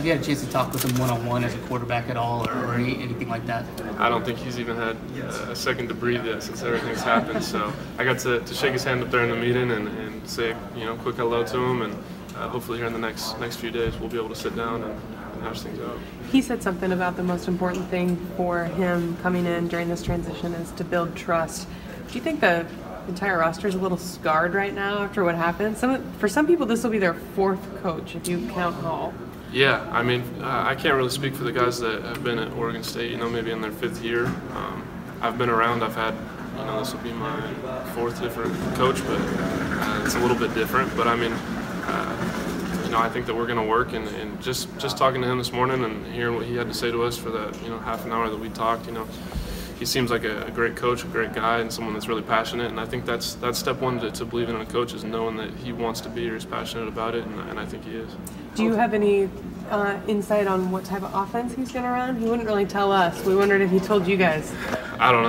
Have you had a chance to talk with him one-on-one as a quarterback at all, or anything like that? I don't think he's even had a second to breathe yet since everything's happened. So I got to shake his hand up there in the meeting and say, quick hello to him, and hopefully here in the next few days we'll be able to sit down and hash things out. He said something about the most important thing for him coming in during this transition is to build trust. Do you think the entire roster is a little scarred right now after what happened? For some people, this will be their fourth coach if you count Hall. Yeah, I mean, I can't really speak for the guys that have been at Oregon State, maybe in their 5th year. I've been around, I've had, this will be my 4th different coach, but it's a little bit different. But I mean, I think that we're going to work, and just talking to him this morning and hearing what he had to say to us for that, half an hour that we talked, he seems like a great coach, a great guy, and someone that's really passionate. And I think that's step one to believing in a coach, is knowing that he wants to be or is passionate about it, and I think he is. Do you have any insight on what type of offense he's going to run? He wouldn't really tell us. We wondered if he told you guys. I don't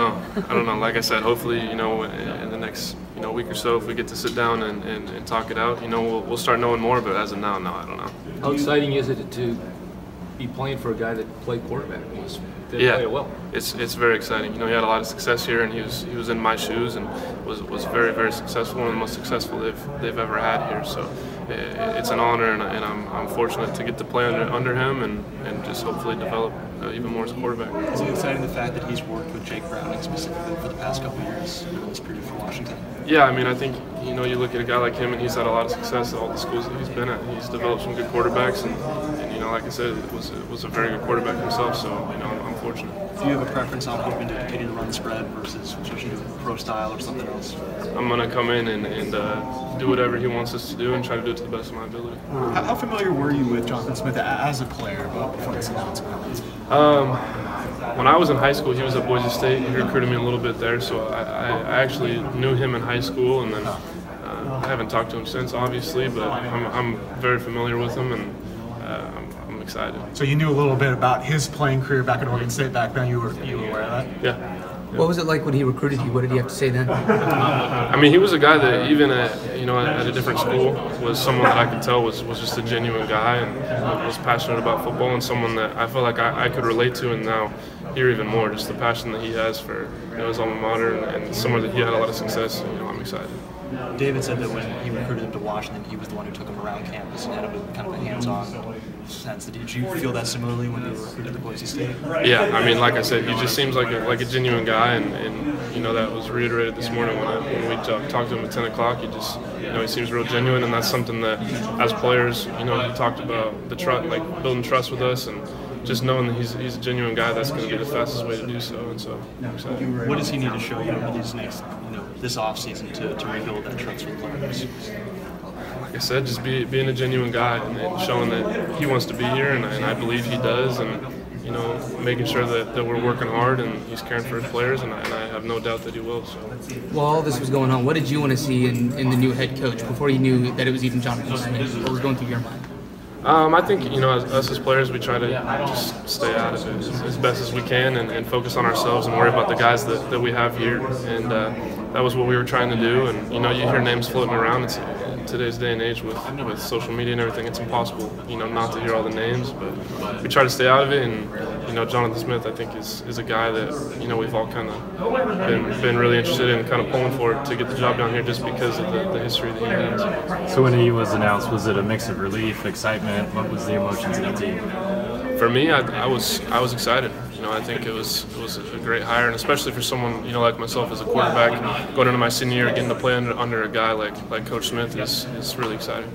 know. Like I said, hopefully, in the next week or so, if we get to sit down and talk it out, we'll start knowing more. But as of now, no, I don't know. How exciting is it to be playing for a guy that played quarterback? Yeah, play it well. It's very exciting. He had a lot of success here, and he was in my shoes and was very, very successful, one of the most successful they've ever had here. So it's an honor, and I'm fortunate to get to play under him and just hopefully develop even more as a quarterback. Is it exciting the fact that he's worked with Jake Browning specifically for the past couple of years in this period for Washington? Yeah, I mean, I think you look at a guy like him, and he's had a lot of success at all the schools that he's been at. He's developed some good quarterbacks, and like I said, it was a very good quarterback himself. So I'm fortunate. Do you have a preference on hoping to continue to run spread versus switching to pro style or something else? I'm going to come in and do whatever he wants us to do and try to do it to the best of my ability. How familiar were you with Jonathan Smith as a player before this announcement? When I was in high school, he was at Boise State. He recruited me a little bit there, so I actually knew him in high school, and then I haven't talked to him since, obviously, but I'm very familiar with him, and I'm excited. So you knew a little bit about his playing career back at Oregon State back then. You were aware of that? Yeah. What was it like when he recruited you? What did he have to say then? I mean, he was a guy that even at a different school was someone that I could tell was just a genuine guy and was passionate about football, and someone that I felt like I could relate to, and now hear even more, just the passion that he has for his alma mater and somewhere that he had a lot of success. I'm excited. David said that when he recruited him to Washington, he was the one who took him around campus and had kind of a hands-on sense. Did you feel that similarly when you were recruited to Boise State? Yeah, I mean, like I said, he just seems like a genuine guy, and that was reiterated this morning when we talked to him at 10 o'clock. He just, he seems real genuine, and that's something that, as players, he talked about the trust, like building trust with us, and just knowing that he's a genuine guy. That's going to be the fastest way to do so, and so I'm excited. What does he need to show you in these this offseason to rebuild that trust with players? Like I said, just being a genuine guy and showing that he wants to be here, and I believe he does, and making sure that we're working hard and he's caring for his players, and I have no doubt that he will. So. While all this was going on, what did you want to see in the new head coach before you knew that it was even Jonathan Smith? What was going through your mind? I think, us as players, we try to just stay out of it as best as we can and focus on ourselves and worry about the guys that we have here. And that was what we were trying to do. And, you hear names floating around. It's, in today's day and age with social media and everything, it's impossible, not to hear all the names. But we try to stay out of it. And, Jonathan Smith, I think, is a guy that, we've all kind of been really interested in kind of pulling for to get the job down here just because of the history that he has. So when he was announced, was it a mix of relief, excitement? What was the emotions in the team? For me, I was excited. I think it was a great hire, and especially for someone like myself as a quarterback, going into my senior year, getting to play under a guy like Coach Smith is really exciting.